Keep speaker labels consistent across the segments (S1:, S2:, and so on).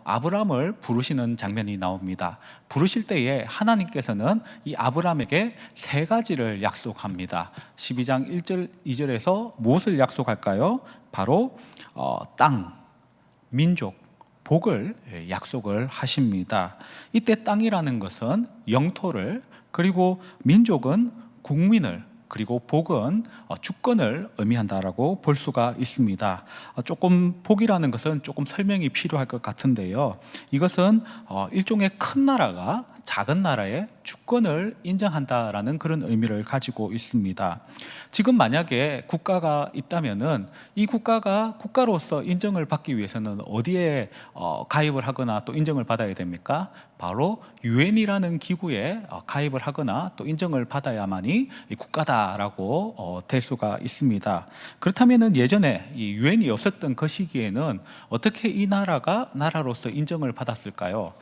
S1: 아브람을 부르시는 장면이 나옵니다. 부르실 때에 하나님께서는 이 아브람에게 세 가지를 약속합니다. 12장 1절, 2절에서 무엇을 약속할까요? 바로 땅, 민족, 복을 약속을 하십니다. 이때 땅이라는 것은 영토를, 그리고 민족은 국민을, 그리고 복은 주권을 의미한다라고 볼 수가 있습니다. 조금 복이라는 것은 조금 설명이 필요할 것 같은데요. 이것은 일종의 큰 나라가 작은 나라의 주권을 인정한다라는 그런 의미를 가지고 있습니다. 지금 만약에 국가가 있다면은 이 국가가 국가로서 인정을 받기 위해서는 어디에 가입을 하거나 또 인정을 받아야 됩니까? 바로 유엔이라는 기구에 가입을 하거나 또 인정을 받아야만이 국가다라고 될 수가 있습니다. 그렇다면은 예전에 이 유엔이 없었던 그 시기에는 어떻게 이 나라가 나라로서 인정을 받았을까요?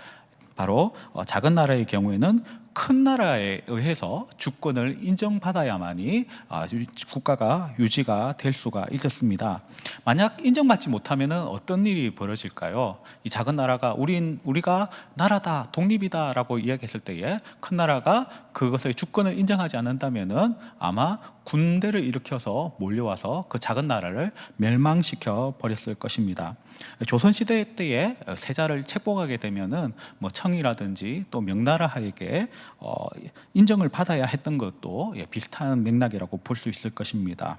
S1: 바로 작은 나라의 경우에는 큰 나라에 의해서 주권을 인정받아야만이 국가가 유지가 될 수가 있었습니다. 만약 인정받지 못하면 어떤 일이 벌어질까요? 이 작은 나라가 우리가 나라다, 독립이다 라고 이야기했을 때에 큰 나라가 그것의 주권을 인정하지 않는다면 아마 군대를 일으켜서 몰려와서 그 작은 나라를 멸망시켜 버렸을 것입니다. 조선시대 때에 세자를 책봉하게 되면은 뭐 청이라든지 또 명나라에게 인정을 받아야 했던 것도 비슷한 맥락이라고 볼 수 있을 것입니다.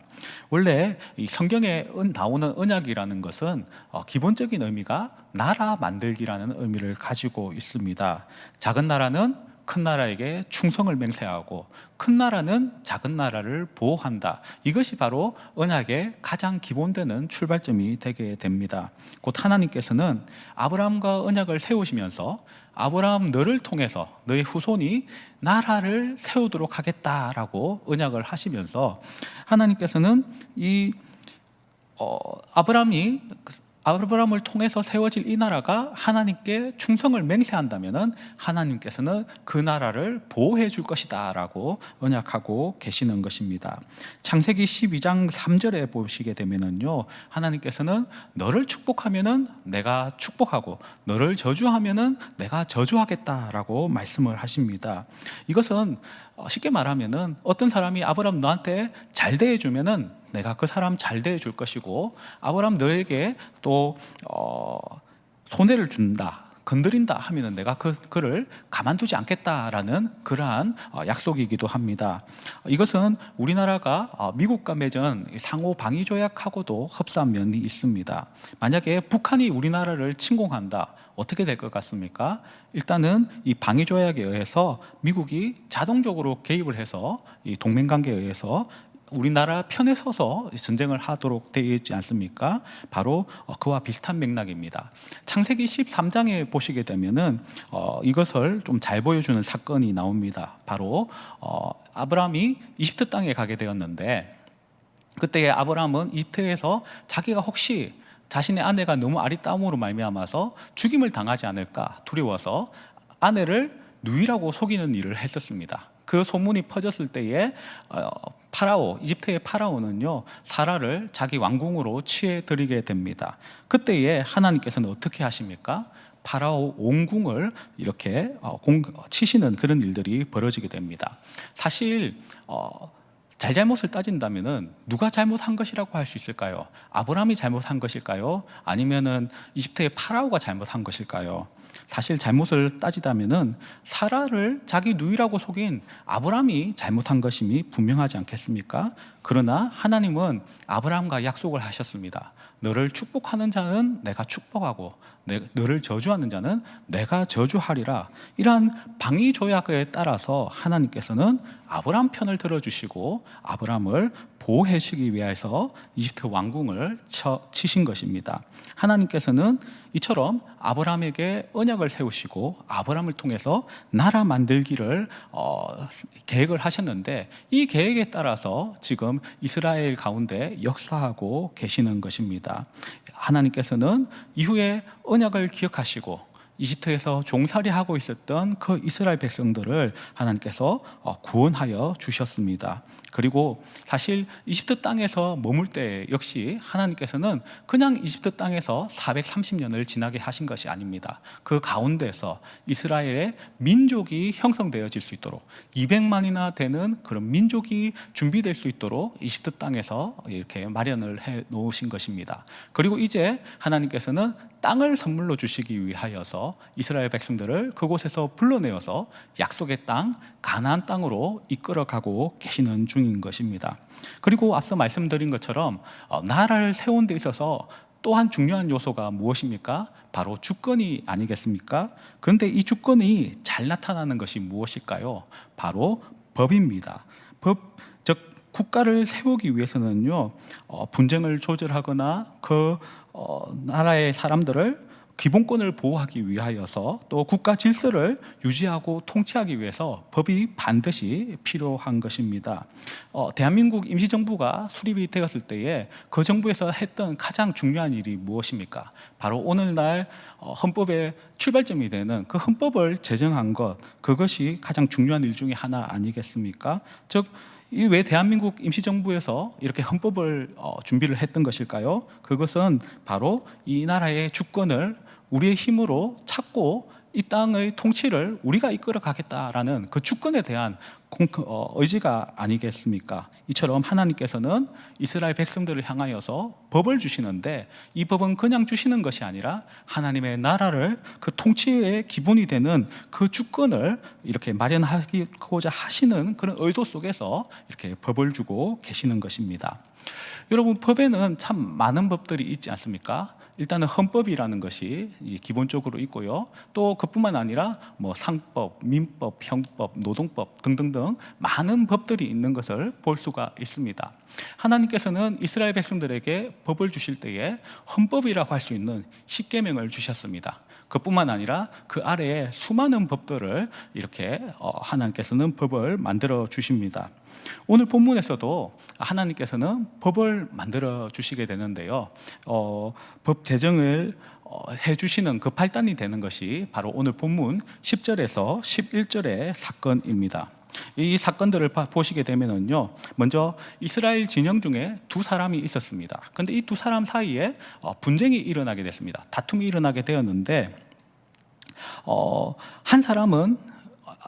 S1: 원래 이 성경에 나오는 언약이라는 것은 기본적인 의미가 나라 만들기라는 의미를 가지고 있습니다. 작은 나라는 큰 나라에게 충성을 맹세하고 큰 나라는 작은 나라를 보호한다. 이것이 바로 언약의 가장 기본되는 출발점이 되게 됩니다. 곧 하나님께서는 아브라함과 언약을 세우시면서 아브라함 너를 통해서 너의 후손이 나라를 세우도록 하겠다라고 언약을 하시면서 하나님께서는 이 아브라함을 통해서 세워질 이 나라가 하나님께 충성을 맹세한다면 하나님께서는 그 나라를 보호해 줄 것이다 라고 언약하고 계시는 것입니다. 창세기 12장 3절에 보시게 되면은요, 하나님께서는 너를 축복하면은 내가 축복하고 너를 저주하면은 내가 저주하겠다라고 말씀을 하십니다. 이것은 쉽게 말하면은 어떤 사람이 아브라함 너한테 잘 대해주면은 내가 그 사람 잘 대해줄 것이고, 아브라함 너에게 또 손해를 준다, 건드린다 하면은 내가 그를 가만두지 않겠다라는 그러한 약속이기도 합니다. 이것은 우리나라가 미국과 맺은 상호 방위 조약하고도 흡사한 면이 있습니다. 만약에 북한이 우리나라를 침공한다, 어떻게 될 것 같습니까? 일단은 이 방위 조약에 의해서 미국이 자동적으로 개입을 해서 이 동맹 관계에 의해서 우리나라 편에 서서 전쟁을 하도록 되어 있지 않습니까? 바로 그와 비슷한 맥락입니다. 창세기 13장에 보시게 되면은 이것을 좀 잘 보여주는 사건이 나옵니다. 바로 아브라함이 이집트 땅에 가게 되었는데, 그때 아브라함은 이집트에서 자기가 혹시 자신의 아내가 너무 아리따움으로 말미암아서 죽임을 당하지 않을까 두려워서 아내를 누이라고 속이는 일을 했었습니다. 그 소문이 퍼졌을 때에 이집트의 파라오는요, 사라를 자기 왕궁으로 취해들이게 됩니다. 그때에 하나님께서는 어떻게 하십니까? 파라오 옹궁을 이렇게 치시는 그런 일들이 벌어지게 됩니다. 사실 잘잘못을 따진다면은 누가 잘못한 것이라고 할 수 있을까요? 아브라함이 잘못한 것일까요? 아니면은 이집트의 파라오가 잘못한 것일까요? 사실 잘못을 따지다면은 사라를 자기 누이라고 속인 아브라함이 잘못한 것임이 분명하지 않겠습니까? 그러나 하나님은 아브라함과 약속을 하셨습니다. 너를 축복하는 자는 내가 축복하고 너를 저주하는 자는 내가 저주하리라. 이러한 방위 조약에 따라서 하나님께서는 아브라함 편을 들어주시고 아브라함을 보호해 주시기 위해서 이집트 왕궁을 치신 것입니다. 하나님께서는 이처럼 아브라함에게 언약을 세우시고 아브라함을 통해서 나라 만들기를 계획을 하셨는데, 이 계획에 따라서 지금 이스라엘 가운데 역사하고 계시는 것입니다. 하나님께서는 이후에 언약을 기억하시고 이집트에서 종살이하고 있었던 그 이스라엘 백성들을 하나님께서 구원하여 주셨습니다. 그리고 사실 이집트 땅에서 머물 때 역시 하나님께서는 그냥 이집트 땅에서 430년을 지나게 하신 것이 아닙니다. 그 가운데서 이스라엘의 민족이 형성되어질 수 있도록 200만이나 되는 그런 민족이 준비될 수 있도록 이집트 땅에서 이렇게 마련을 해 놓으신 것입니다. 그리고 이제 하나님께서는 땅을 선물로 주시기 위하여서 이스라엘 백성들을 그곳에서 불러내어서 약속의 땅 가나안 땅으로 이끌어가고 계시는 중인 것입니다. 그리고 앞서 말씀드린 것처럼 나라를 세운 데 있어서 또한 중요한 요소가 무엇입니까? 바로 주권이 아니겠습니까? 그런데 이 주권이 잘 나타나는 것이 무엇일까요? 바로 법입니다. 법, 즉 국가를 세우기 위해서는요, 분쟁을 조절하거나 그 나라의 사람들을 기본권을 보호하기 위하여서 또 국가 질서를 유지하고 통치하기 위해서 법이 반드시 필요한 것입니다. 대한민국 임시정부가 수립이 되었을 때에 그 정부에서 했던 가장 중요한 일이 무엇입니까? 바로 오늘날 헌법의 출발점이 되는 그 헌법을 제정한 것, 그것이 가장 중요한 일 중에 하나 아니겠습니까? 즉 이 왜 대한민국 임시정부에서 이렇게 헌법을 준비를 했던 것일까요? 그것은 바로 이 나라의 주권을 우리의 힘으로 찾고 이 땅의 통치를 우리가 이끌어 가겠다라는 그 주권에 대한 의지가 아니겠습니까? 이처럼 하나님께서는 이스라엘 백성들을 향하여서 법을 주시는데 이 법은 그냥 주시는 것이 아니라 하나님의 나라를 그 통치의 기본이 되는 그 주권을 이렇게 마련하고자 하시는 그런 의도 속에서 이렇게 법을 주고 계시는 것입니다. 여러분, 법에는 참 많은 법들이 있지 않습니까? 일단은 헌법이라는 것이 기본적으로 있고요. 또 그뿐만 아니라 뭐 상법, 민법, 형법, 노동법 등등등 많은 법들이 있는 것을 볼 수가 있습니다. 하나님께서는 이스라엘 백성들에게 법을 주실 때에 헌법이라고 할 수 있는 십계명을 주셨습니다. 그뿐만 아니라 그 아래에 수많은 법들을 이렇게 하나님께서는 법을 만들어 주십니다. 오늘 본문에서도 하나님께서는 법을 만들어 주시게 되는데요, 법 제정을 해주시는 그 발단이 되는 것이 바로 오늘 본문 10절에서 11절의 사건입니다. 이 사건들을 보시게 되면요, 먼저 이스라엘 진영 중에 두 사람이 있었습니다. 그런데 이 두 사람 사이에 분쟁이 일어나게 됐습니다. 다툼이 일어나게 되었는데 한 사람은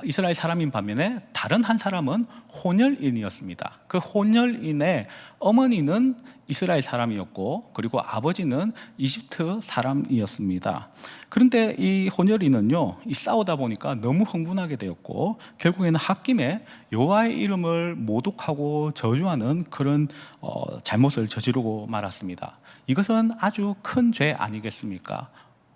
S1: 이스라엘 사람인 반면에 다른 한 사람은 혼혈인이었습니다. 그 혼혈인의 어머니는 이스라엘 사람이었고 그리고 아버지는 이집트 사람이었습니다. 그런데 이 혼혈인은요, 싸우다 보니까 너무 흥분하게 되었고 결국에는 홧김에 여호와의 이름을 모독하고 저주하는 그런 잘못을 저지르고 말았습니다. 이것은 아주 큰 죄 아니겠습니까?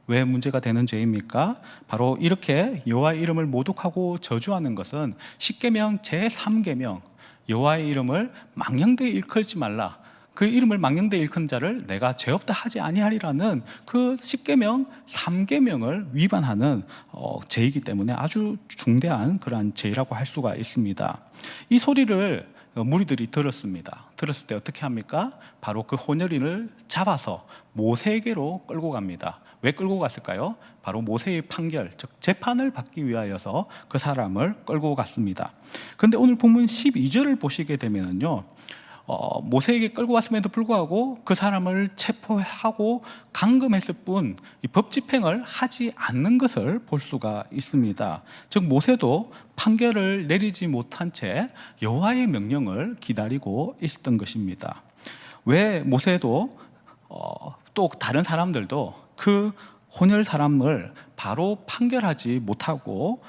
S1: 왜 문제가 되는 죄입니까? 바로 이렇게 여호와의 이름을 모독하고 저주하는 것은 십계명 제3계명 여호와의 이름을 망령되이 일컬지 말라, 그 이름을 망령되이 일컫는 자를 내가 죄 없다 하지 아니하리라는 그 십계명 3계명을 위반하는 죄이기 때문에 아주 중대한 그러한 죄라고 할 수가 있습니다. 이 소리를 무리들이 들었습니다. 들었을 때 어떻게 합니까? 바로 그 혼혈인을 잡아서 모세에게로 끌고 갑니다. 왜 끌고 갔을까요? 바로 모세의 판결, 즉 재판을 받기 위하여서 그 사람을 끌고 갔습니다. 그런데 오늘 본문 12절을 보시게 되면요, 모세에게 끌고 왔음에도 불구하고 그 사람을 체포하고 감금했을 뿐 이 법 집행을 하지 않는 것을 볼 수가 있습니다. 즉 모세도 판결을 내리지 못한 채 여호와의 명령을 기다리고 있었던 것입니다. 왜 모세도 또 다른 사람들도 그 혼혈 사람을 바로 판결하지 못하고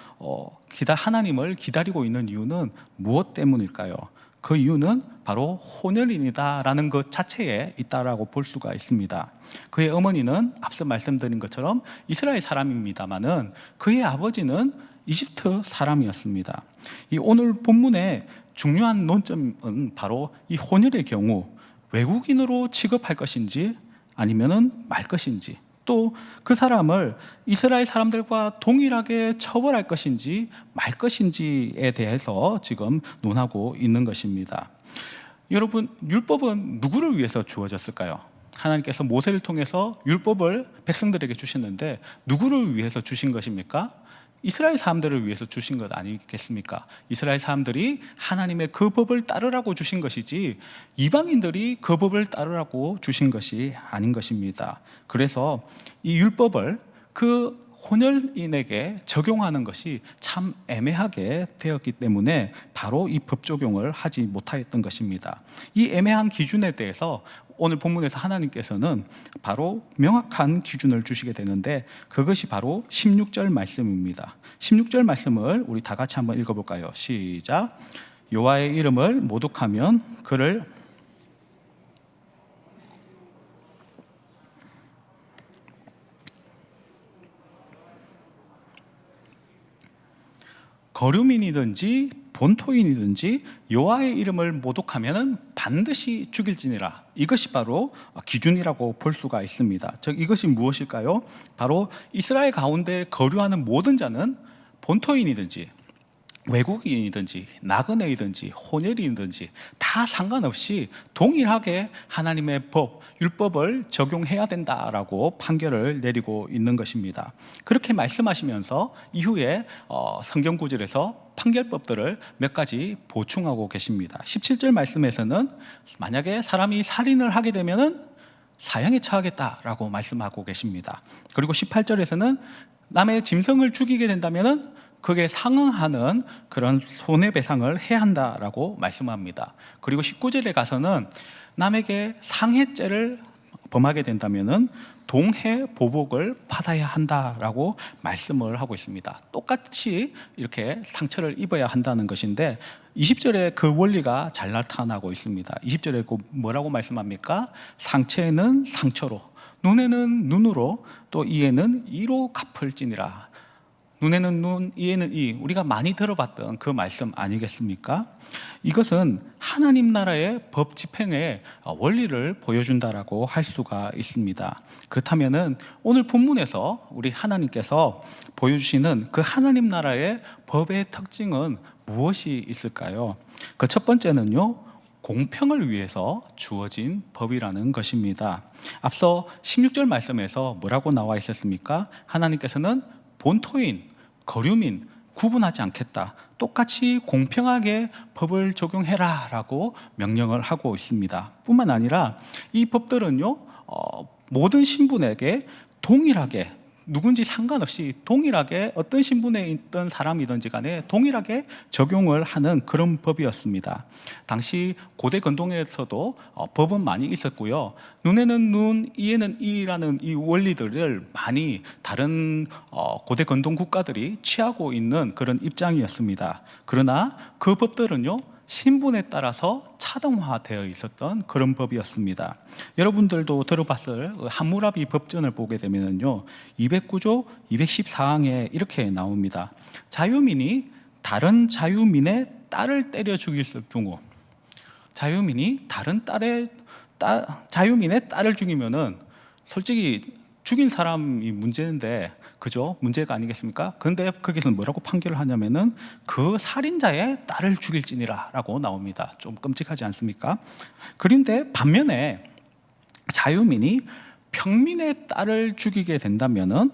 S1: 하나님을 기다리고 있는 이유는 무엇 때문일까요? 그 이유는 바로 혼혈인이다라는 것 자체에 있다라고 볼 수가 있습니다. 그의 어머니는 앞서 말씀드린 것처럼 이스라엘 사람입니다마는 그의 아버지는 이집트 사람이었습니다. 이 오늘 본문의 중요한 논점은 바로 이 혼혈의 경우 외국인으로 취급할 것인지 아니면은 말 것인지, 또 그 사람을 이스라엘 사람들과 동일하게 처벌할 것인지 말 것인지에 대해서 지금 논하고 있는 것입니다. 여러분, 율법은 누구를 위해서 주어졌을까요? 하나님께서 모세를 통해서 율법을 백성들에게 주셨는데 누구를 위해서 주신 것입니까? 이스라엘 사람들을 위해서 주신 것 아니겠습니까? 이스라엘 사람들이 하나님의 그 법을 따르라고 주신 것이지 이방인들이 그 법을 따르라고 주신 것이 아닌 것입니다. 그래서 이 율법을 그 혼혈인에게 적용하는 것이 참 애매하게 되었기 때문에 바로 이 법 적용을 하지 못하였던 것입니다. 이 애매한 기준에 대해서 오늘 본문에서 하나님께서는 바로 명확한 기준을 주시게 되는데 그것이 바로 16절 말씀입니다. 16절 말씀을 우리 다 같이 한번 읽어볼까요? 시작. 여호와의 이름을 모독하면 그를 거류민이든지 본토인이든지 여호와의 이름을 모독하면 반드시 죽일지니라. 이것이 바로 기준이라고 볼 수가 있습니다. 즉 이것이 무엇일까요? 바로 이스라엘 가운데 거류하는 모든 자는 본토인이든지 외국인이든지 나그네이든지 혼혈이든지 다 상관없이 동일하게 하나님의 법, 율법을 적용해야 된다라고 판결을 내리고 있는 것입니다. 그렇게 말씀하시면서 이후에 성경 구절에서 판결법들을 몇 가지 보충하고 계십니다. 17절 말씀에서는 만약에 사람이 살인을 하게 되면은 사형에 처하겠다라고 말씀하고 계십니다. 그리고 18절에서는 남의 짐승을 죽이게 된다면은 그게 상응하는 그런 손해배상을 해야 한다라고 말씀합니다. 그리고 19절에 가서는 남에게 상해죄를 범하게 된다면은 동해 보복을 받아야 한다라고 말씀을 하고 있습니다. 똑같이 이렇게 상처를 입어야 한다는 것인데 20절에 그 원리가 잘 나타나고 있습니다. 20절에 뭐라고 말씀합니까? 상체는 상처로, 눈에는 눈으로, 또 이에는 이로 갚을지니라. 눈에는 눈, 이에는 이, 우리가 많이 들어봤던 그 말씀 아니겠습니까? 이것은 하나님 나라의 법 집행의 원리를 보여준다라고 할 수가 있습니다. 그렇다면은 오늘 본문에서 우리 하나님께서 보여주시는 그 하나님 나라의 법의 특징은 무엇이 있을까요? 그 첫 번째는요, 공평을 위해서 주어진 법이라는 것입니다. 앞서 16절 말씀에서 뭐라고 나와 있었습니까? 하나님께서는 본토인, 거류민 구분하지 않겠다, 똑같이 공평하게 법을 적용해라 라고 명령을 하고 있습니다. 뿐만 아니라 이 법들은요, 모든 신분에게 동일하게, 누군지 상관없이 동일하게 어떤 신분에 있던 사람이든지 간에 동일하게 적용을 하는 그런 법이었습니다. 당시 고대 근동에서도 법은 많이 있었고요, 눈에는 눈, 이에는 이라는 이 원리들을 많이 다른 고대 근동 국가들이 취하고 있는 그런 입장이었습니다. 그러나 그 법들은요, 신분에 따라서 차등화되어 있었던 그런 법이었습니다. 여러분들도 들어봤을 함무라비 법전을 보게 되면요, 209조 214항에 이렇게 나옵니다. 자유민이 다른 자유민의 딸을 때려 죽일 경우, 자유민이 다른 자유민의 딸을 죽이면은 솔직히 죽인 사람이 문제인데, 그죠? 문제가 아니겠습니까? 그런데 거기서는 뭐라고 판결을 하냐면은 그 살인자의 딸을 죽일지니라 라고 나옵니다. 좀 끔찍하지 않습니까? 그런데 반면에 자유민이 평민의 딸을 죽이게 된다면은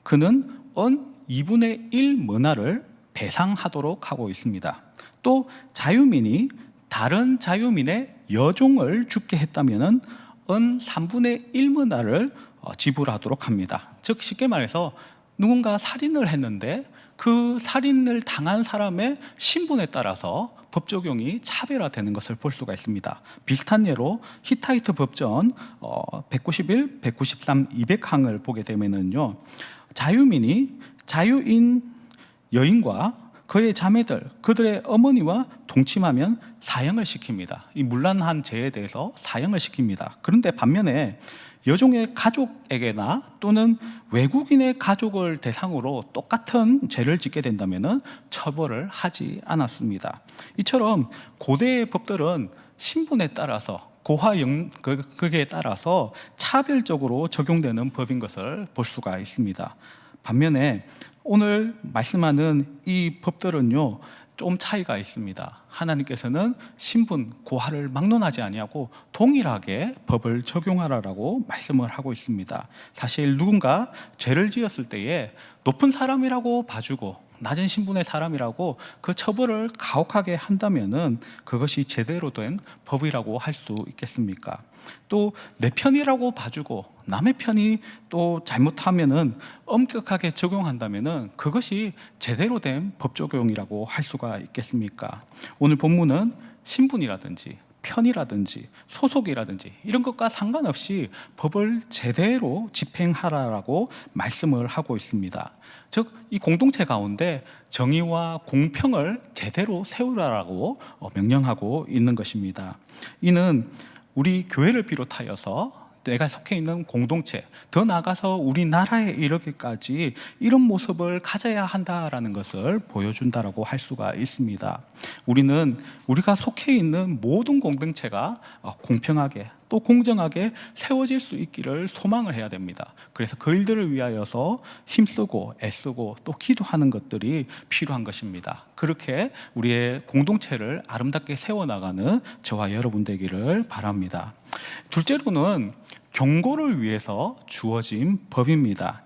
S1: 그는 은 2분의 1 문화를 배상하도록 하고 있습니다. 또 자유민이 다른 자유민의 여종을 죽게 했다면은 은 3분의 1 문화를 지불하도록 합니다. 즉 쉽게 말해서 누군가 살인을 했는데 그 살인을 당한 사람의 신분에 따라서 법 적용이 차별화되는 것을 볼 수가 있습니다. 비슷한 예로 히타이트 법전 191, 193, 200항을 보게 되면은요, 자유민이 자유인 여인과 그의 자매들, 그들의 어머니와 동침하면 사형을 시킵니다. 이 문란한 죄에 대해서 사형을 시킵니다. 그런데 반면에 여종의 가족에게나 또는 외국인의 가족을 대상으로 똑같은 죄를 짓게 된다면 처벌을 하지 않았습니다. 이처럼 고대의 법들은 신분에 따라서 그에 따라서 차별적으로 적용되는 법인 것을 볼 수가 있습니다. 반면에 오늘 말씀하는 이 법들은요, 좀 차이가 있습니다. 하나님께서는 신분, 고하를 막론하지 아니하고 동일하게 법을 적용하라라고 말씀을 하고 있습니다. 사실 누군가 죄를 지었을 때에 높은 사람이라고 봐주고 낮은 신분의 사람이라고 그 처벌을 가혹하게 한다면은 그것이 제대로 된 법이라고 할 수 있겠습니까? 또 내 편이라고 봐주고 남의 편이 또 잘못하면은 엄격하게 적용한다면은 그것이 제대로 된 법 적용이라고 할 수가 있겠습니까? 오늘 본문은 신분이라든지 편이라든지 소속이라든지 이런 것과 상관없이 법을 제대로 집행하라라고 말씀을 하고 있습니다. 즉, 이 공동체 가운데 정의와 공평을 제대로 세우라라고 명령하고 있는 것입니다. 이는 우리 교회를 비롯하여서 내가 속해 있는 공동체, 더 나아가서 우리나라에 이르기까지 이런 모습을 가져야 한다라는 것을 보여준다라고 할 수가 있습니다. 우리가 속해 있는 모든 공동체가 공평하게 또 공정하게 세워질 수 있기를 소망을 해야 됩니다. 그래서 그 일들을 위하여서 힘쓰고 애쓰고 또 기도하는 것들이 필요한 것입니다. 그렇게 우리의 공동체를 아름답게 세워나가는 저와 여러분 되기를 바랍니다. 둘째로는 경고를 위해서 주어진 법입니다.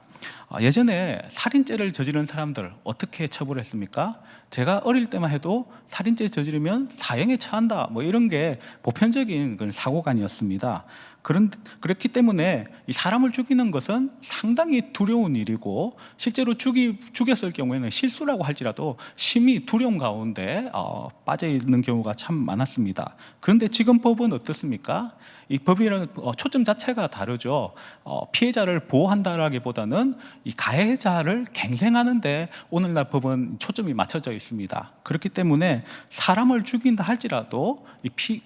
S1: 예전에 살인죄를 저지른 사람들 어떻게 처벌했습니까? 제가 어릴 때만 해도 살인죄 저지르면 사형에 처한다 뭐 이런 게 보편적인 그런 사고관이었습니다. 그렇기 때문에 이 사람을 죽이는 것은 상당히 두려운 일이고 실제로 죽였을 경우에는 실수라고 할지라도 심히 두려움 가운데 빠져 있는 경우가 참 많았습니다. 그런데 지금 법은 어떻습니까? 이 법이라는 초점 자체가 다르죠. 피해자를 보호한다라기보다는 이 가해자를 갱생하는데 오늘날 법은 초점이 맞춰져 있습니다. 그렇기 때문에 사람을 죽인다 할지라도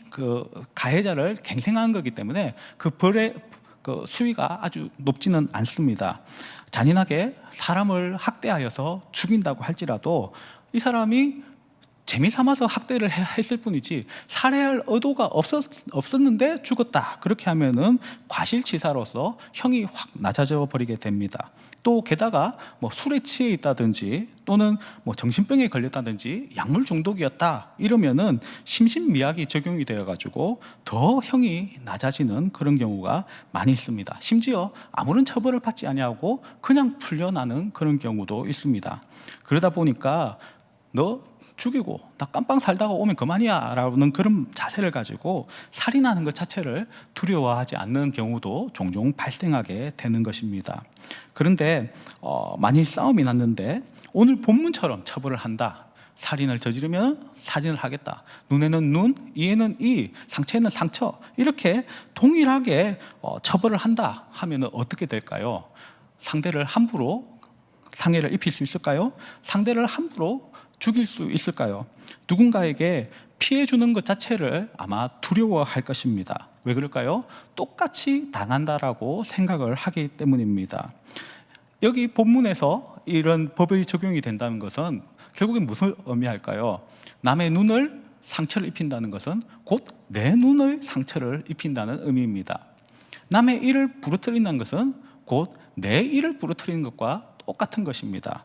S1: 그 가해자를 갱생하는 거기 때문에 그 벌의 그 수위가 아주 높지는 않습니다. 잔인하게 사람을 학대하여서 죽인다고 할지라도 이 사람이 재미삼아서 학대를 했을 뿐이지 살해할 의도가 없었는데 죽었다, 그렇게 하면은 과실치사로서 형이 확 낮아져 버리게 됩니다. 또 게다가 술에 취해 있다든지 또는 정신병에 걸렸다든지 약물 중독이었다 이러면은 심신미약이 적용이 되어 가지고 더 형이 낮아지는 그런 경우가 많이 있습니다. 심지어 아무런 처벌을 받지 아니하고 그냥 풀려나는 그런 경우도 있습니다. 그러다 보니까 너 죽이고 나 깜빵 살다가 오면 그만이야 라는 그런 자세를 가지고 살인하는 것 자체를 두려워하지 않는 경우도 종종 발생하게 되는 것입니다. 그런데 만일 싸움이 났는데 오늘 본문처럼 처벌을 한다, 살인을 저지르면 살인을 하겠다, 눈에는 눈, 이에는 이, 상처에는 상처, 이렇게 동일하게 처벌을 한다 하면 어떻게 될까요? 상대를 함부로 상해를 입힐 수 있을까요? 상대를 함부로 죽일 수 있을까요? 누군가에게 피해 주는 것 자체를 아마 두려워할 것입니다. 왜 그럴까요? 똑같이 당한다라고 생각을 하기 때문입니다. 여기 본문에서 이런 법이 적용이 된다는 것은 결국엔 무슨 의미할까요? 남의 눈을 상처를 입힌다는 것은 곧 내 눈을 상처를 입힌다는 의미입니다. 남의 일을 부러뜨린다는 것은 곧 내 일을 부러뜨리는 것과 똑같은 것입니다.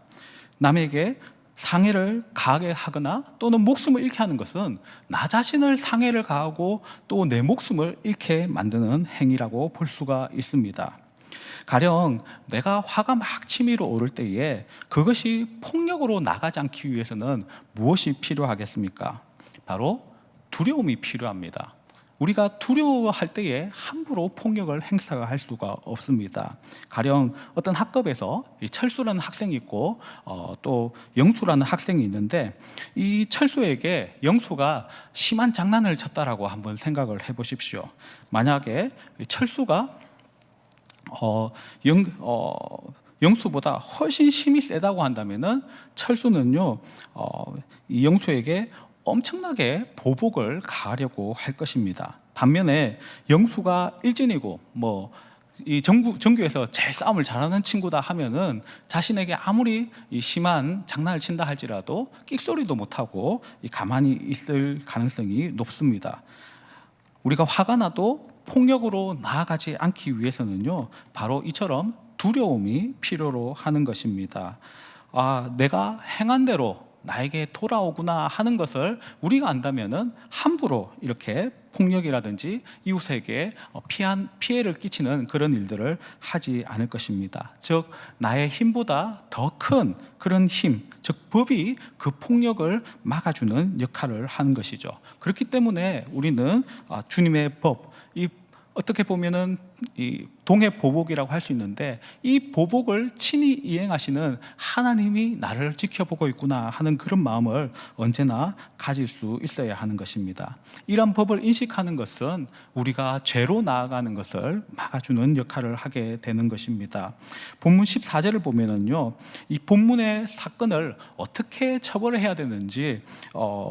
S1: 남에게 상해를 가하게 하거나 또는 목숨을 잃게 하는 것은 나 자신을 상해를 가하고 또 내 목숨을 잃게 만드는 행위라고 볼 수가 있습니다. 가령 내가 화가 막 치밀어 오를 때에 그것이 폭력으로 나가지 않기 위해서는 무엇이 필요하겠습니까? 바로 두려움이 필요합니다. 우리가 두려워할 때에 함부로 폭력을 행사할 수가 없습니다. 가령 어떤 학급에서 철수라는 학생이 있고 또 영수라는 학생이 있는데 이 철수에게 영수가 심한 장난을 쳤다라고 한번 생각을 해보십시오. 만약에 철수가 영수보다 훨씬 힘이 세다고 한다면은 철수는요 이 영수에게 엄청나게 보복을 가하려고 할 것입니다. 반면에 영수가 일진이고 이 전교에서 제일 싸움을 잘하는 친구다 하면은 자신에게 아무리 이 심한 장난을 친다 할지라도 끽소리도 못하고 가만히 있을 가능성이 높습니다. 우리가 화가 나도 폭력으로 나아가지 않기 위해서는요 바로 이처럼 두려움이 필요로 하는 것입니다. 내가 행한 대로 나에게 돌아오구나 하는 것을 우리가 안다면은 함부로 이렇게 폭력이라든지 이웃에게 피해를 끼치는 그런 일들을 하지 않을 것입니다. 즉 나의 힘보다 더 큰 그런 힘, 즉 법이 그 폭력을 막아주는 역할을 하는 것이죠. 그렇기 때문에 우리는 주님의 법, 이 어떻게 보면은 이 동해 보복이라고 할 수 있는데, 이 보복을 친히 이행하시는 하나님이 나를 지켜보고 있구나 하는 그런 마음을 언제나 가질 수 있어야 하는 것입니다. 이런 법을 인식하는 것은 우리가 죄로 나아가는 것을 막아주는 역할을 하게 되는 것입니다. 본문 14절을 보면은요, 이 본문의 사건을 어떻게 처벌을 해야 되는지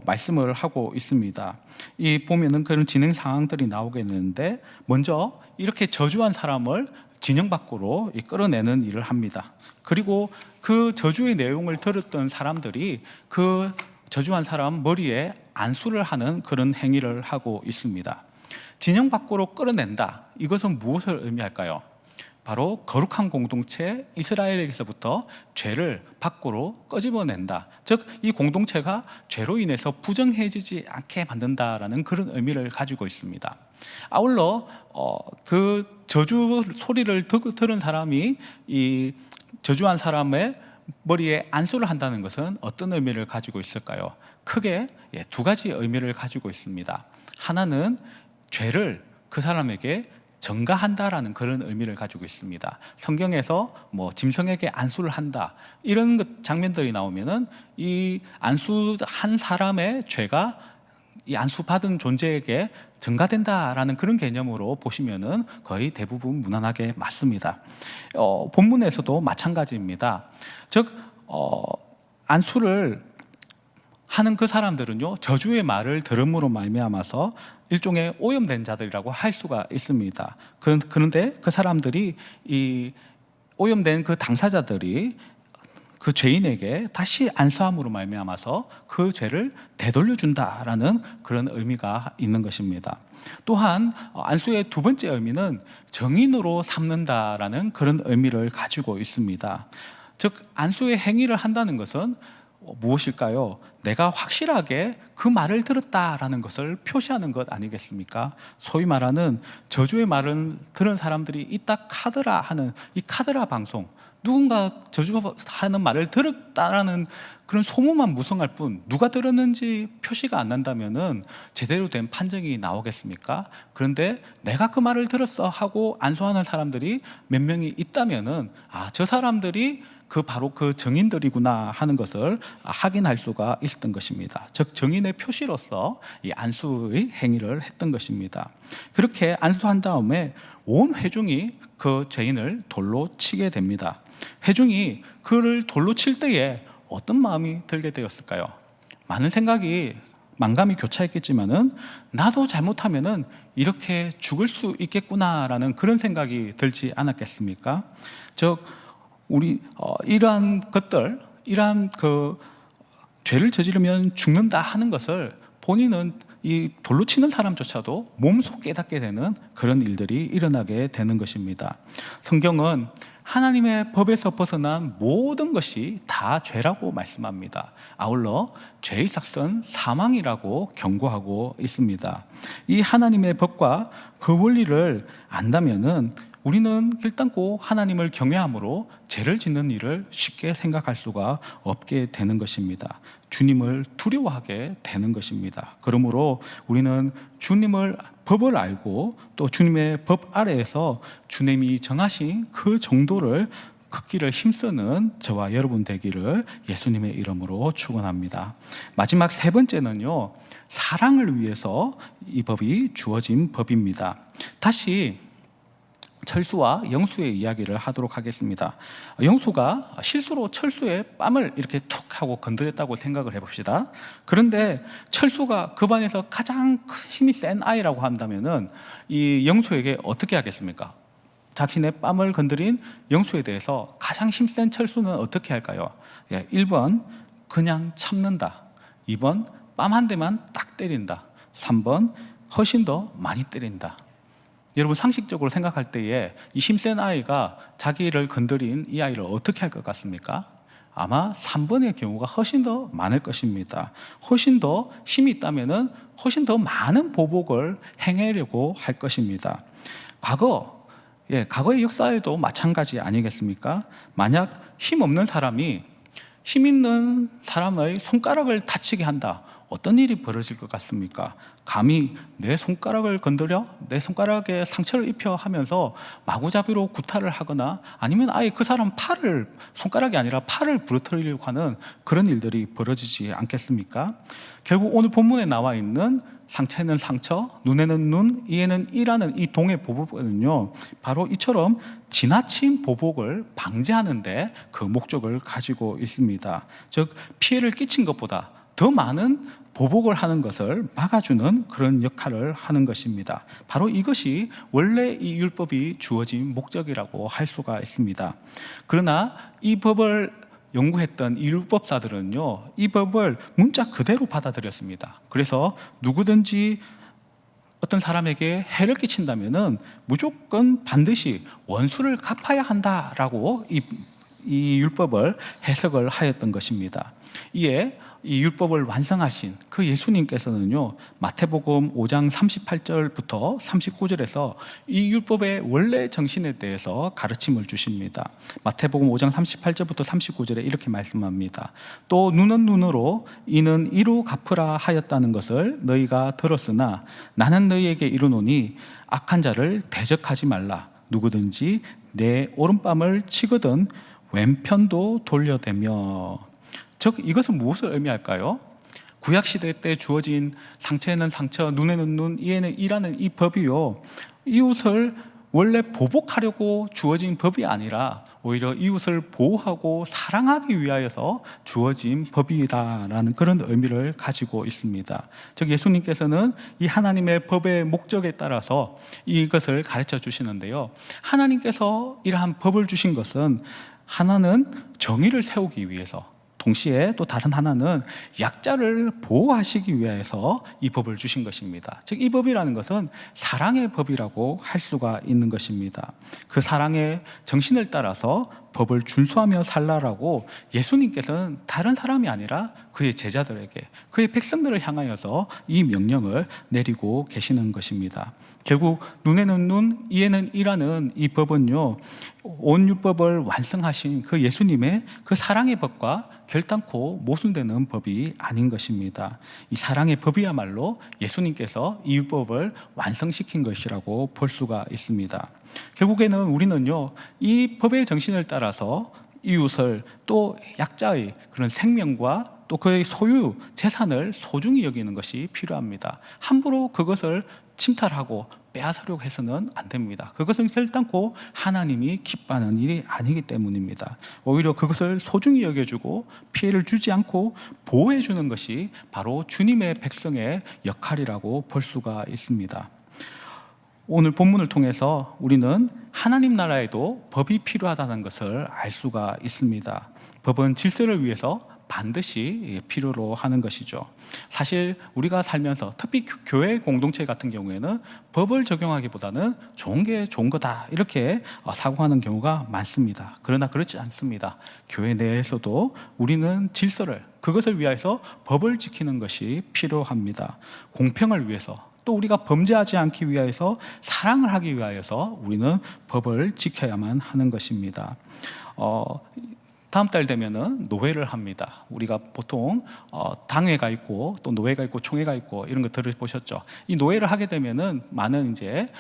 S1: 말씀을 하고 있습니다. 이 보면은 그런 진행 상황들이 나오겠는데, 먼저 이렇게 저주한 사람을 진영 밖으로 끌어내는 일을 합니다. 그리고 그 저주의 내용을 들었던 사람들이 그 저주한 사람 머리에 안수를 하는 그런 행위를 하고 있습니다. 진영 밖으로 끌어낸다, 이것은 무엇을 의미할까요? 바로 거룩한 공동체 이스라엘에게서부터 죄를 밖으로 끄집어낸다, 즉 이 공동체가 죄로 인해서 부정해지지 않게 만든다라는 그런 의미를 가지고 있습니다. 아울러 그 저주 소리를 들은 사람이 이 저주한 사람의 머리에 안수를 한다는 것은 어떤 의미를 가지고 있을까요? 크게 두 가지 의미를 가지고 있습니다. 하나는 죄를 그 사람에게 전가한다라는 그런 의미를 가지고 있습니다. 성경에서 짐승에게 안수를 한다, 이런 장면들이 나오면은 이 안수한 사람의 죄가 이 안수받은 존재에게 전가된다라는 그런 개념으로 보시면은 거의 대부분 무난하게 맞습니다. 본문에서도 마찬가지입니다. 즉 안수를 하는 그 사람들은요, 저주의 말을 들음으로 말미암아서 일종의 오염된 자들이라고 할 수가 있습니다. 그런데 그 사람들이, 이 오염된 그 당사자들이 그 죄인에게 다시 안수함으로 말미암아서 그 죄를 되돌려준다라는 그런 의미가 있는 것입니다. 또한 안수의 두 번째 의미는 정인으로 삼는다라는 그런 의미를 가지고 있습니다. 즉 안수의 행위를 한다는 것은 무엇일까요? 내가 확실하게 그 말을 들었다라는 것을 표시하는 것 아니겠습니까? 소위 말하는 저주의 말을 들은 사람들이 이따 카드라 하는 이 카드라 방송, 누군가 저주하는 말을 들었다라는 그런 소문만 무성할 뿐 누가 들었는지 표시가 안 난다면은 제대로 된 판정이 나오겠습니까? 그런데 내가 그 말을 들었어 하고 안수하는 사람들이 몇 명이 있다면은 저 사람들이 바로 그 정인들이구나 하는 것을 확인할 수가 있었던 것입니다. 즉 정인의 표시로서 이 안수의 행위를 했던 것입니다. 그렇게 안수한 다음에 온 회중이 그 죄인을 돌로 치게 됩니다. 회중이 그를 돌로 칠 때에 어떤 마음이 들게 되었을까요? 많은 생각이 만감이 교차했겠지만은 나도 잘못하면은 이렇게 죽을 수 있겠구나라는 그런 생각이 들지 않았겠습니까? 즉 우리 이러한 것들, 이러한 그 죄를 저지르면 죽는다 하는 것을 본인은 이 돌로 치는 사람조차도 몸소 깨닫게 되는 그런 일들이 일어나게 되는 것입니다. 성경은 하나님의 법에서 벗어난 모든 것이 다 죄라고 말씀합니다. 아울러 죄의 삭은 사망이라고 경고하고 있습니다. 이 하나님의 법과 그 원리를 안다면은 우리는 결단코 하나님을 경외함으로 죄를 짓는 일을 쉽게 생각할 수가 없게 되는 것입니다. 주님을 두려워하게 되는 것입니다. 그러므로 우리는 주님을 법을 알고 또 주님의 법 아래에서 주님이 정하신 그 정도를 걷기를 힘쓰는 저와 여러분 되기를 예수님의 이름으로 축원합니다. 마지막 세 번째는요, 사랑을 위해서 이 법이 주어진 법입니다. 다시 철수와 영수의 이야기를 하도록 하겠습니다. 영수가 실수로 철수의 뺨을 이렇게 툭 하고 건드렸다고 생각을 해봅시다. 그런데 철수가 그 반에서 가장 힘이 센 아이라고 한다면은 이 영수에게 어떻게 하겠습니까? 자신의 뺨을 건드린 영수에 대해서 가장 힘센 철수는 어떻게 할까요? 1번 그냥 참는다, 2번 뺨 한 대만 딱 때린다, 3번 훨씬 더 많이 때린다. 여러분 상식적으로 생각할 때에 이 힘센 아이가 자기를 건드린 이 아이를 어떻게 할 것 같습니까? 아마 3번의 경우가 훨씬 더 많을 것입니다. 훨씬 더 힘이 있다면은 훨씬 더 많은 보복을 행하려고 할 것입니다. 과거의 역사에도 마찬가지 아니겠습니까? 만약 힘 없는 사람이 힘 있는 사람의 손가락을 다치게 한다. 어떤 일이 벌어질 것 같습니까? 감히 내 손가락을 건드려 내 손가락에 상처를 입혀 하면서 마구잡이로 구타를 하거나 아니면 아예 그 사람 손가락이 아니라 팔을 부러뜨리려고 하는 그런 일들이 벌어지지 않겠습니까? 결국 오늘 본문에 나와 있는 상처에는 상처, 눈에는 눈, 이에는 이라는 이 동의 보복은요, 바로 이처럼 지나친 보복을 방지하는 데 그 목적을 가지고 있습니다. 즉 피해를 끼친 것보다 더 많은 보복을 하는 것을 막아주는 그런 역할을 하는 것입니다. 바로 이것이 원래 이 율법이 주어진 목적이라고 할 수가 있습니다. 그러나 이 법을 연구했던 이 율법사들은요, 이 법을 문자 그대로 받아들였습니다. 그래서 누구든지 어떤 사람에게 해를 끼친다면은 무조건 반드시 원수를 갚아야 한다라고 이 율법을 해석을 하였던 것입니다. 이에 이 율법을 완성하신 그 예수님께서는요, 마태복음 5장 38절부터 39절에서 이 율법의 원래 정신에 대해서 가르침을 주십니다. 마태복음 5장 38절부터 39절에 이렇게 말씀합니다. 또 눈은 눈으로 이는 이로 갚으라 하였다는 것을 너희가 들었으나 나는 너희에게 이르노니 악한 자를 대적하지 말라. 누구든지 내 오른뺨을 치거든 왼편도 돌려대며. 즉 이것은 무엇을 의미할까요? 구약시대 때 주어진 상처에는 상처, 눈에는 눈, 이에는 이라는 이 법이요, 이웃을 원래 보복하려고 주어진 법이 아니라 오히려 이웃을 보호하고 사랑하기 위하여서 주어진 법이다라는 그런 의미를 가지고 있습니다. 즉 예수님께서는 이 하나님의 법의 목적에 따라서 이것을 가르쳐 주시는데요, 하나님께서 이러한 법을 주신 것은 하나는 정의를 세우기 위해서, 동시에 또 다른 하나는 약자를 보호하시기 위해서 이 법을 주신 것입니다. 즉 이 법이라는 것은 사랑의 법이라고 할 수가 있는 것입니다. 그 사랑의 정신을 따라서 법을 준수하며 살라라고 예수님께서는 다른 사람이 아니라 그의 제자들에게, 그의 백성들을 향하여서 이 명령을 내리고 계시는 것입니다. 결국 눈에는 눈, 이에는 이라는 이 법은요, 온 율법을 완성하신 그 예수님의 그 사랑의 법과 결단코 모순되는 법이 아닌 것입니다. 이 사랑의 법이야말로 예수님께서 이 율법을 완성시킨 것이라고 볼 수가 있습니다. 결국에는 우리는요, 이 법의 정신을 따라서 이웃을, 또 약자의 그런 생명과 또 그의 소유, 재산을 소중히 여기는 것이 필요합니다. 함부로 그것을 침탈하고 빼앗으려고 해서는 안 됩니다. 그것은 결단코 하나님이 기뻐하는 일이 아니기 때문입니다. 오히려 그것을 소중히 여겨주고 피해를 주지 않고 보호해주는 것이 바로 주님의 백성의 역할이라고 볼 수가 있습니다. 오늘 본문을 통해서 우리는 하나님 나라에도 법이 필요하다는 것을 알 수가 있습니다. 법은 질서를 위해서 반드시 필요로 하는 것이죠. 사실 우리가 살면서 특히 교회 공동체 같은 경우에는 법을 적용하기보다는 좋은 게 좋은 거다 이렇게 사고하는 경우가 많습니다. 그러나 그렇지 않습니다. 교회 내에서도 우리는 질서를, 그것을 위해서 법을 지키는 것이 필요합니다. 공평을 위해서, 또 우리가 범죄하지 않기 위해서, 사랑을 하기 위하여서 우리는 법을 지켜야만 하는 것입니다. 다음 달 되면은 노회를 합니다. 우리가 보통 당회가 있고 또 노회가 있고 총회가 있고 이런 거 들어보셨죠? 이 노회를 하게 되면은 많은 이제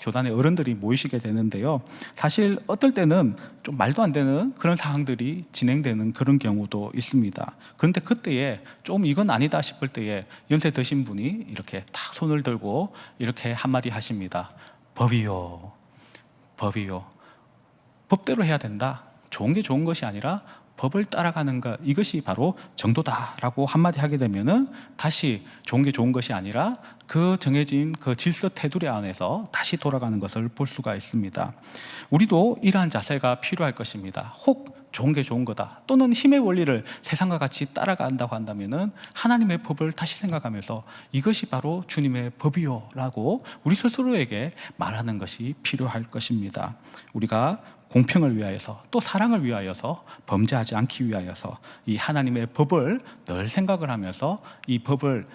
S1: 교단의 어른들이 모이시게 되는데요. 사실 어떨 때는 좀 말도 안 되는 그런 상황들이 진행되는 그런 경우도 있습니다. 그런데 그때에 좀 이건 아니다 싶을 때에 연세 드신 분이 이렇게 딱 손을 들고 이렇게 한마디 하십니다. 법이요, 법이요. 법대로 해야 된다. 좋은 게 좋은 것이 아니라 법을 따라가는 것, 이것이 바로 정도다라고 한마디 하게 되면은 다시 좋은 게 좋은 것이 아니라 그 정해진 그 질서 테두리 안에서 다시 돌아가는 것을 볼 수가 있습니다. 우리도 이러한 자세가 필요할 것입니다. 혹 좋은 게 좋은 거다, 또는 힘의 원리를 세상과 같이 따라간다고 한다면은 하나님의 법을 다시 생각하면서 이것이 바로 주님의 법이요 라고 우리 스스로에게 말하는 것이 필요할 것입니다. 우리가 공평을 위하여서 또 사랑을 위하여서 범죄하지 않기 위하여서 이 하나님의 법을 늘 생각을 하면서 이 법을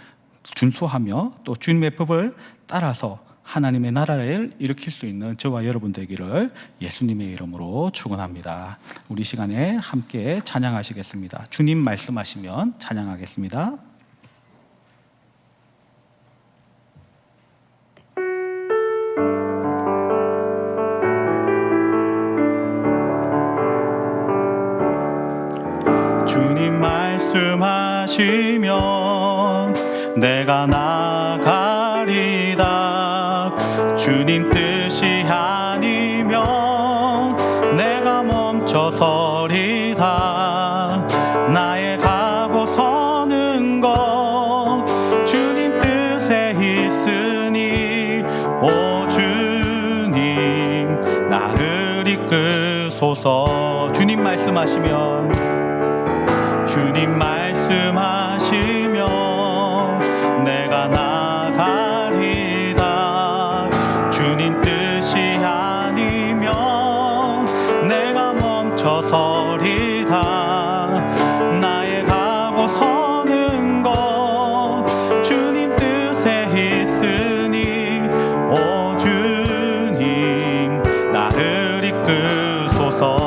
S1: 준수하며 또 주님의 법을 따라서 하나님의 나라를 일으킬 수 있는 저와 여러분 되기를 예수님의 이름으로 축원합니다. 우리 시간에 함께 찬양하시겠습니다. 주님 말씀하시면 찬양하겠습니다. 주님 말씀하시면 내가 나가리다. 주님 뜻이 아니면 내가 멈춰서리다. 나의 가고 서는 것 주님 뜻에 있으니 오 주님 나를 이끄소서. 주님 말씀하시면 주님 말씀하시면 내가 나가리다. 주님 뜻이 아니면 내가 멈춰서리다. 나의 가고 서는 것 주님 뜻에 있으니 오 주님 나를 이끄소서.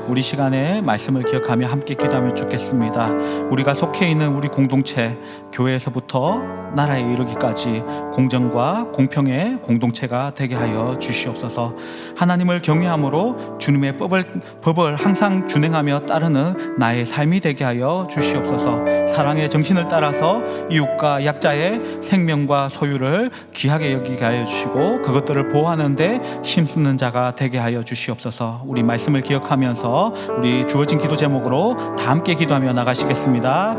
S1: 우리 시간에 말씀을 기억하며 함께 기도하면 좋겠습니다. 우리가 속해 있는 우리 공동체, 교회에서부터 나라에 이르기까지 공정과 공평의 공동체가 되게 하여 주시옵소서. 하나님을 경외함으로 주님의 법을 항상 준행하며 따르는 나의 삶이 되게 하여 주시옵소서. 사랑의 정신을 따라서 이웃과 약자의 생명과 소유를 귀하게 여기게 하여 주시고 그것들을 보호하는 데 힘쓰는 자가 되게 하여 주시옵소서. 우리 말씀을 기억하면서 우리 주어진 기도 제목으로 다 함께 기도하며 나가시겠습니다.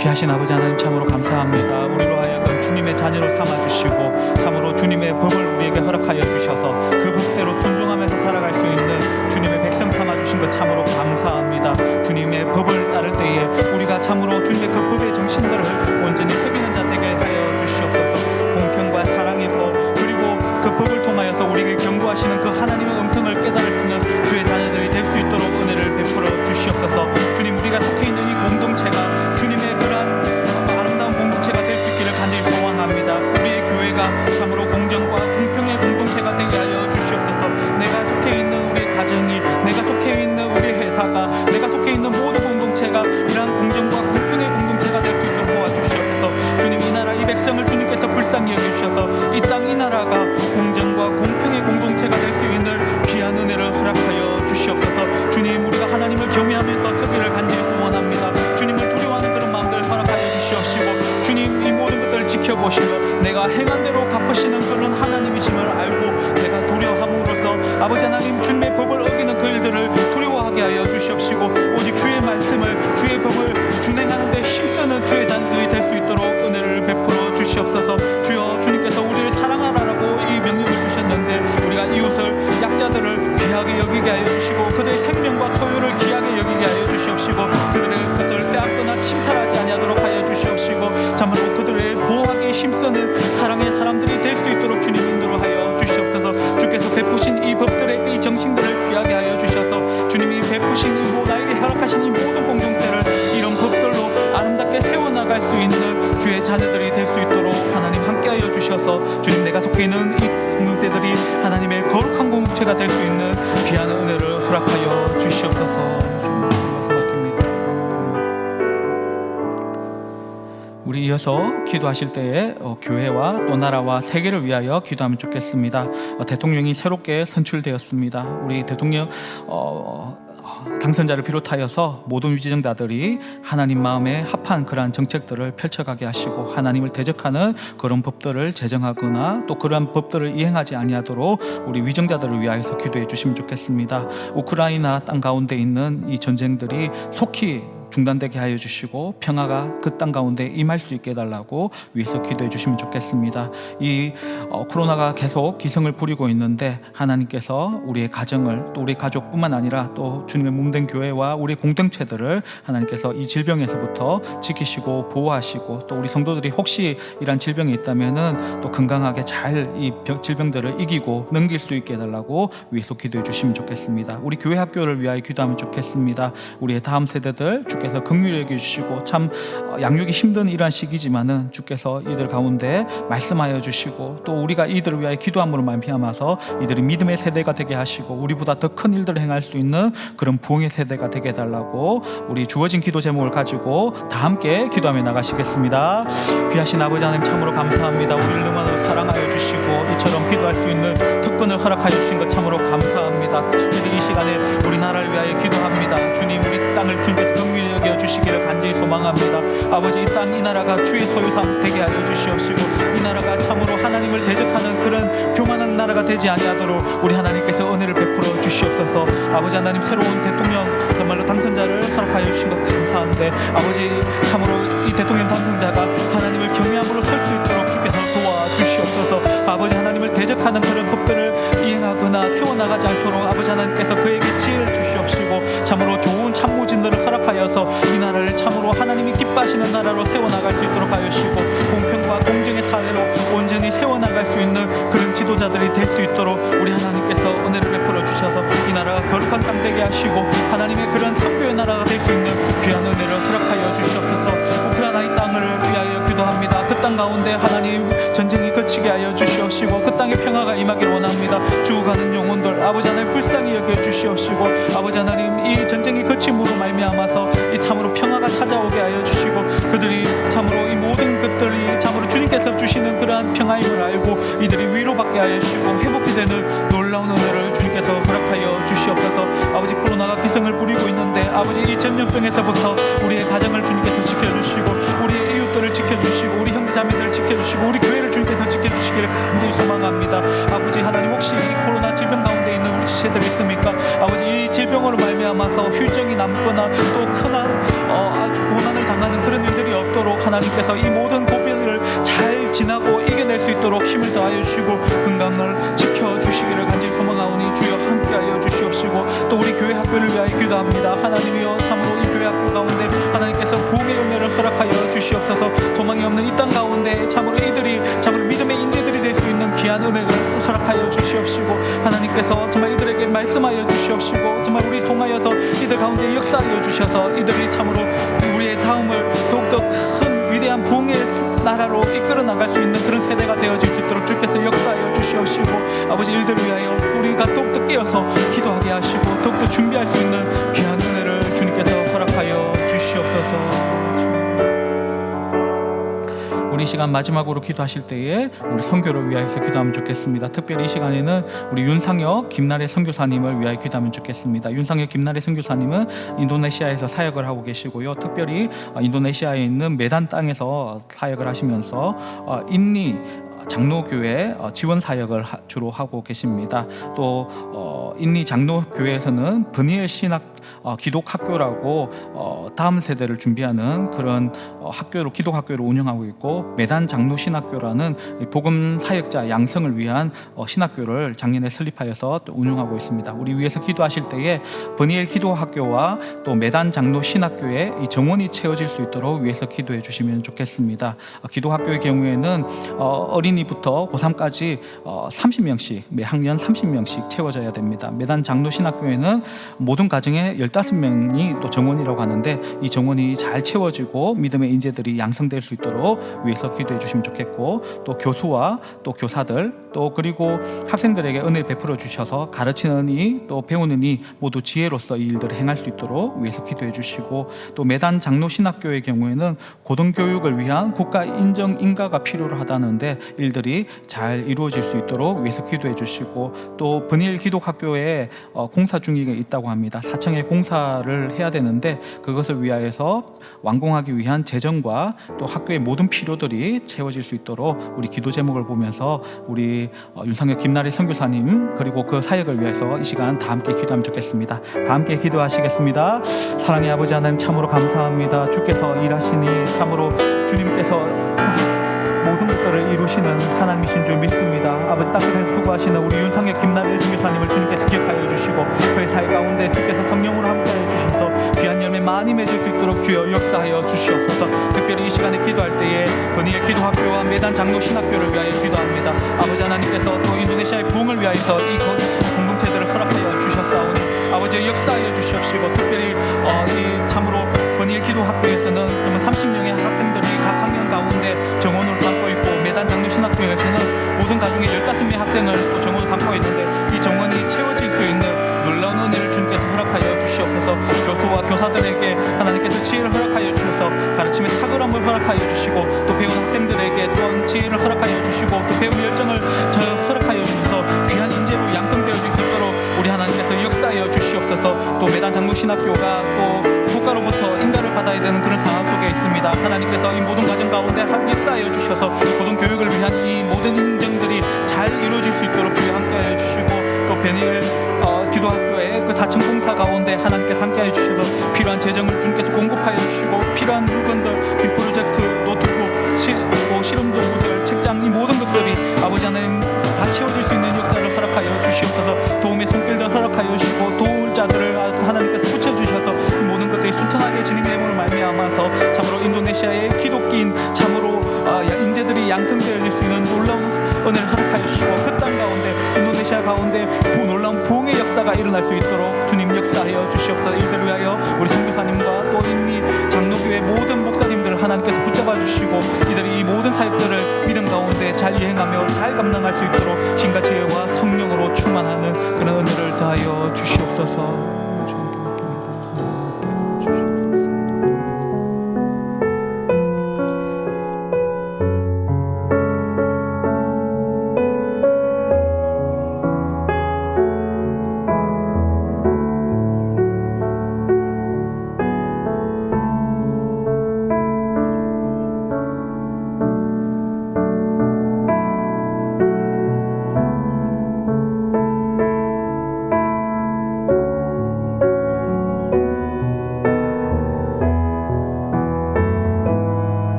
S1: 귀하신 아버지 하나님 참으로 감사합니다. 우리로 하여금 주님의 자녀로 삼아주시고 참으로 주님의 법을 우리에게 허락하여 주셔서 그 법대로 순종하면서 살아갈 수 있는 주님의 백성 삼아주신 것 참으로 감사합니다. 주님의 법을 따를 때에 우리가 참으로 주님의 그 법의 정신들을 온전히 새기는 자 되게 하여 주시옵소서. 공평과 사랑의 법 그리고 그 법을 통하여서 우리에게 경고하시는 그 하나님의 음성을 깨달을 수 있는 주의 자녀들이 될 수 있도록 은혜를 베풀어 주시옵소서. 주님 우리가 속해 있는 이 공동체가 주님의 그러한 아름다운 공동체가 될 수 있기를 간절히 소원합니다. 우리의 교회가 참으로 공정과 공평의 공동체가 되게 하여 주시옵소서. 내가 속해 있는 우리의 가정이, 내가 속해 있는 우리의 회사가, 내가 속해 있는 모든 공동체가 이러한 공정과 공평의 공동체가 될 수 있도록 도와주시옵소서. 주님 이 나라 이 백성을 주님께서 불쌍히 여기주셔서 이 땅 이 나라가 공정과 공평의 공동체가 될 수 있는 귀한 은혜를 허락하여 주시옵소서. 주님 우리가 하나님을 경외하면서 서기를 간절히 소원합니다. 주님을 두려워하는 그런 마음들을 허락하여 주시옵시고 주님 이 모든 것들을 지켜보시며 내가 행한 대로 갚으시는 그런 하나님이심을 알고 내가 두려워함으로써 아버지 하나님 주님의 법을 어기는 그 일들을 두려워하게 하여 주시옵시고 오직 주의 말씀을 주의 법을 준행하는 데 힘쓰는 주의 잔들이 될 수 있도록 은혜를 베풀어 주시옵소서. 주여 주님께서 우리를 사랑하라고 이 명령을 주셨는데 우리가 이웃을 약자들을 귀하게 여기게 하여 주시고 그들의 생명과 소유를 귀하게 여기게 하여 주시옵시고 그들의 것을 빼앗거나 침탈하지 아니하도록 하여 주시옵시고 참으로 그들을 보호하기에 힘쓰는 사랑의 사람들이 될 수 있도록 주님 인도하여 주시옵소서. 주께서 베푸신 이 법들의 하나님 나에게 허락하신 이 모든 공동체를 이런 법들로 아름답게 세워나갈 수 있는 주의 자녀들이 될 수 있도록 하나님 함께하여 주셔서 주님, 내가 속해 있는 이 공동체들이 하나님의 거룩한 공동체가 될 수 있는 귀한 은혜를 허락하여 주시옵소서. 주님 말씀드립니다. 우리 이어서 기도하실 때에 교회와 또 나라와 세계를 위하여 기도하면 좋겠습니다. 대통령이 새롭게 선출되었습니다. 우리 대통령 당선자를 비롯하여서 모든 위지정자들이 하나님 마음에 합한 그러한 정책들을 펼쳐가게 하시고 하나님을 대적하는 그런 법들을 제정하거나 또 그러한 법들을 이행하지 아니하도록 우리 위정자들을 위하여서 기도해 주시면 좋겠습니다. 우크라이나 땅 가운데 있는 이 전쟁들이 속히 중단되게 하여 주시고 평화가 그 땅 가운데 임할 수 있게 해달라고 위해서 기도해 주시면 좋겠습니다. 이 코로나가 계속 기승을 부리고 있는데 하나님께서 우리의 가정을, 또 우리 가족뿐만 아니라 또 주님의 몸된 교회와 우리 공동체들을 하나님께서 이 질병에서부터 지키시고 보호하시고, 또 우리 성도들이 혹시 이런 질병이 있다면은 또 건강하게 잘 이 질병들을 이기고 넘길 수 있게 해달라고 위해서 기도해 주시면 좋겠습니다. 우리 교회 학교를 위하여 기도하면 좋겠습니다. 우리의 다음 세대들 주께서 긍휼히 여겨주시고, 참 양육이 힘든 이러한 시기지만은 주께서 이들 가운데 말씀하여 주시고, 또 우리가 이들을 위하여 기도함으로 말미암아서 이들이 믿음의 세대가 되게 하시고 우리보다 더 큰 일들을 행할 수 있는 그런 부흥의 세대가 되게 해달라고 우리 주어진 기도 제목을 가지고 다 함께 기도하며 나가시겠습니다. 귀하신 아버지 하나님, 참으로 감사합니다. 우리를 너무나 사랑하여 주시고 이처럼 기도할 수 있는 특권을 허락하여 주신 것 참으로 감사합니다. 특별히 이 시간에 우리나라를 위하여 기도합니다. 주님, 우리 땅을 주님께서 긍휼히 여겨 주시기를 간절히 소망합니다. 아버지, 이 땅, 이 나라가 주의 소유삼 되게 하여 주시옵시고, 이 나라가 참으로 하나님을 대적하는 그런 교만한 나라가 되지 아니하도록 우리 하나님께서 은혜를 베풀어 주시옵소서. 아버지 하나님, 새로운 대통령 정말로 당선자를 허락하여 주신 것 감사한데, 아버지 참으로 이 대통령 당선자가 하나님을 경외함으로 설 수 있도록 주께서 도와주시옵소서. 아버지 하나님을 대적하는 그런 법들을 이행하거나 세워나가지 않도록 아버지 하나님께서 그에게 지혜를 주시옵시고, 참으로 좋은 참모진들을 허락하여서 이 나라를 참으로 하나님이 기뻐하시는 나라로 세워나갈 수 있도록 하여주시고, 공평과 공정의 사회로 온전히 세워나갈 수 있는 그런 지도자들이 될 수 있도록 우리 하나님께서 은혜를 베풀어 주셔서 이 나라가 거룩한 땅 되게 하시고 하나님의 그런 선교의 나라가 될 수 있는 귀한 은혜를 허락하여 주시옵소서. 우크라이나 이 땅을 위하여 기도합니다. 그 땅 가운데 하나님 전쟁이 그치게 하여 주시옵시고 그 땅에 평화가 임하기를 원합니다. 죽어가는 영혼들 아버지 하나님 불쌍히 여겨 주시옵시고, 아버지 하나님 이 전쟁이 그침으로 말미암아서 이 참으로 평화가 찾아오게 하여 주시고, 그들이 참으로 이 모든 것들이 참으로 주님께서 주시는 그러한 평화임을 알고 이들이 위로받게 하여 주시고 회복이 되는 놀라운 은혜를 주님께서 허락하여 주시옵소서. 아버지, 코로나가 기승을 부리고 있는데 아버지 이 전염병에서부터 우리의 가정을 주님께서 지켜주시고 우리의 이웃들을 지켜주시고 우리 형제자매들을 지켜주시고 우리 교회를 주님께서 지켜주시기를 간절히 소망합니다. 아버지 하나님, 혹시 이 코로나 질병 가운데 있는 우리 지체들이 있습니까? 아버지, 이 질병으로 말미암아서 휴정이 남거나 또 큰 아주 고난을 당하는 그런 일들이 없도록 하나님께서 이 모든 고비를 잘 지나고 이겨낼 수 있도록 힘을 더하여 주시고 건강을 지켜주시기를 간절히 소망하오니 주여 함께하여 주시옵시고, 또 우리 교회 학교를 위하여 기도합니다. 하나님이여, 참으로 이 교회 학교 가운데 하나님께서 부흥의 은혜를 허락하여 주시옵소서. 소망이 없는 이 땅 가운데 참으로 이들이 참으로 믿음의 인재들이 될 수 있는 귀한 은혜를 허락하여 주시옵시고, 하나님께서 정말 이들에게 말씀하여 주시옵시고 정말 우리 통하여서 이들 가운데 역사하여 주셔서 이들이 참으로 우리의 다음을 더욱더 큰 위대한 부흥의 나라로 이끌어 나갈 수 있는 그런 세대가 되어질 수 있도록 주께서 역사하여 주시옵시고, 아버지 일들을 위하여 우리가 더욱더 깨어서 기도하게 하시고 더욱더 준비할 수 있는 귀한 은혜를 주님께서 허락하여 주시옵소서. 우리 이 시간 마지막으로 기도하실 때에 우리 선교를 위하여서 기도하면 좋겠습니다. 특별히 이 시간에는 우리 윤상혁 김나래 선교사님을 위하여 기도하면 좋겠습니다. 윤상혁 김나래 선교사님은 인도네시아에서 사역을 하고 계시고요. 특별히 인도네시아에 있는 메단 땅에서 사역을 하시면서 인니 장로교회 지원 사역을 주로 하고 계십니다. 또 인니 장로교회에서는 브니엘 신학 기독학교라고 다음 세대를 준비하는 그런 학교로 기독학교를 운영하고 있고, 메단 장로신학교라는 복음 사역자 양성을 위한 신학교를 작년에 설립하여서 운영하고 있습니다. 우리 위해서 기도하실 때에 브니엘 기독학교와 또 메단 장로신학교에 이 정원이 채워질 수 있도록 위해서 기도해 주시면 좋겠습니다. 기독학교의 경우에는 어린이 고1이부터 고3까지 30명씩, 매 학년 30명씩 채워져야 됩니다. 매단 장로신학교에는 모든 가정에 15명이 또 정원이라고 하는데, 이 정원이 잘 채워지고 믿음의 인재들이 양성될 수 있도록 위해서 기도해 주시면 좋겠고, 또 교수와 또 교사들, 또 그리고 학생들에게 은혜를 베풀어 주셔서 가르치는 이, 또 배우는 이 모두 지혜로서 이 일들을 행할 수 있도록 위해서 기도해 주시고, 또 매단 장로신학교의 경우에는 고등교육을 위한 국가 인정 인가가 필요로 하다는데 일들이 잘 이루어질 수 있도록 위해서 기도해 주시고, 또 분일 기독학교에 공사 중에 있다고 합니다. 4층에 공사를 해야 되는데 그것을 위하여서 완공하기 위한 재정과 또 학교의 모든 필요들이 채워질 수 있도록 우리 기도 제목을 보면서 우리 윤상혁 김나래 선교사님 그리고 그 사역을 위해서 이 시간 다 함께 기도하면 좋겠습니다. 다 함께 기도하시겠습니다. 사랑의 아버지 하나님, 참으로 감사합니다. 주께서 일하시니 참으로 주님께서 모든 것들을 이루시는 하나님이신 줄 믿습니다. 아버지, 따뜻한 수고하시는 우리 윤상혁 김나래 선교사님을 주님께서 기억하여 주시고 그의 사회 가운데 주께서 성령으로 함께하여 주셔서 귀한 열매 많이 맺을 수 있도록 주여 역사하여 주시옵소서. 특별히 이 시간에 기도할 때에 분이엘 기도학교와 매단 장로신학교를 위하여 기도합니다. 아버지 하나님께서 또 인도네시아의 부흥을 위하여서 이 공동체들을 허락하여 주셨사오니 아버지 역사하여 주시옵시고, 특별히 이 참으로 분이엘 기도학교에서는 정말 30명의 학생들이 각 학년 가운데 정원으로 삼고 있고, 매단 장로신학교에서는 모든 가정의 15명의 학생을 또 정원으로 삼고 있는데 이 정원이 채워질 수 있는 놀라운 은혜를 주님께서 허락하여 주시옵소서. 교수와 교사들에게 하나님께서 지혜를 허락하여 주셔서 가르침의 탁월함을 허락하여 주시고, 또 배운 학생들에게 또한 지혜를 허락하여 주시고, 또 배운 열정을 허락하여 주셔서 귀한 인재로 양성되어질 수 있도록 우리 하나님께서 역사하여 주시옵소서. 또 매단 장로신학교가 또 국가로부터 인가를 받아야 되는 그런 상황 속에 있습니다. 하나님께서 이 모든 과정 가운데 역사하여 주셔서 고등교육을 위한 이 모든 인정들이 잘 이루어질 수 있도록 주여 함께하여 주시고, 또 베니엘 기도학교의 그 다층 공사 가운데 하나님께서 함께하여 주셔서 필요한 재정을 주님께서 공급하여 주시고, 필요한 물건들, 빔 프로젝트, 노트북, 실험 도구들, 책장, 이 모든 것들이 아버지 하나님 다 채워질 수 있는 역사를 허락하여 주시옵소서. 도움의 손길들 허락하여 주시고, 도울 자들을 하나님께서 붙여주셔서 이 모든 것들이 순탄하게 진행됨으로 말미암아서 참으로 인도네시아의 기독교인 참으로 인재들이 양성되어질 수 있는 놀라운 은혜를 허락하여 주시고, 그 땅 가운데 인도네시아 가운데 놀라운 부흥의 역사가 일어날 수 있도록 주님 역사하여 주시옵소서. 이들을 위하여 우리 선교사님과 또 이미 장로교회 모든 목사님들을 하나님께서 붙잡아 주시고, 이들이 이 모든 사역들을 믿음 가운데 잘 이행하며 잘 감당할 수 있도록 힘과 지혜와 성령으로 충만하는 그런 은혜를 더하여 주시옵소서.